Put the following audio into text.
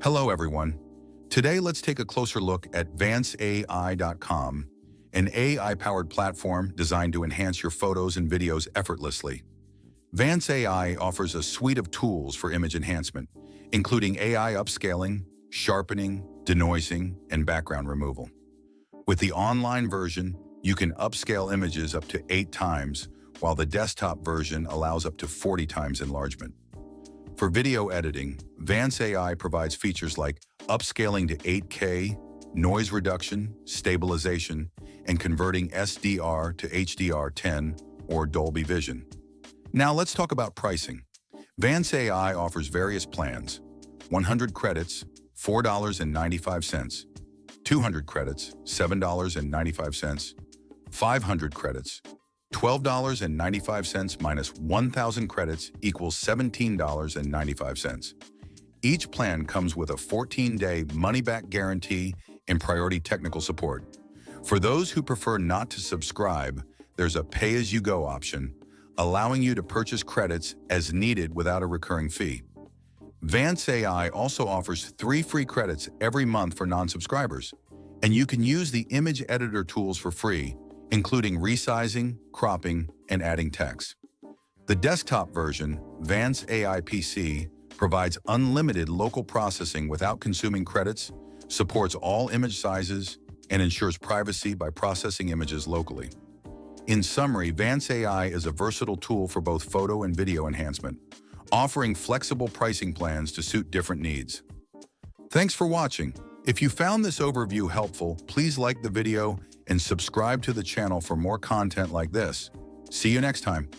Hello, everyone. Today, let's take a closer look at vanceai.com, an AI-powered platform designed to enhance your photos and videos effortlessly. Vance AI offers a suite of tools for image enhancement, including AI upscaling, sharpening, denoising, and background removal. With the online version, you can upscale images up to 8 times, while the desktop version allows up to 40 times enlargement. For video editing, Vance AI provides features like upscaling to 8K, noise reduction, stabilization, and converting SDR to HDR10 or Dolby Vision. Now let's talk about pricing. Vance AI offers various plans: 100 credits, $4.95, 200 credits, $7.95, 500 credits, $12.95 minus 1,000 credits equals $17.95. Each plan comes with a 14-day money-back guarantee and priority technical support. For those who prefer not to subscribe, there's a pay-as-you-go option, allowing you to purchase credits as needed without a recurring fee. Vance AI also offers 3 free credits every month for non-subscribers, and you can use the image editor tools for free, including resizing, cropping, and adding text. The desktop version, Vance AI PC, provides unlimited local processing without consuming credits, supports all image sizes, and ensures privacy by processing images locally. In summary, Vance AI is a versatile tool for both photo and video enhancement, offering flexible pricing plans to suit different needs. Thanks for watching. If you found this overview helpful, please like the video and subscribe to the channel for more content like this. See you next time.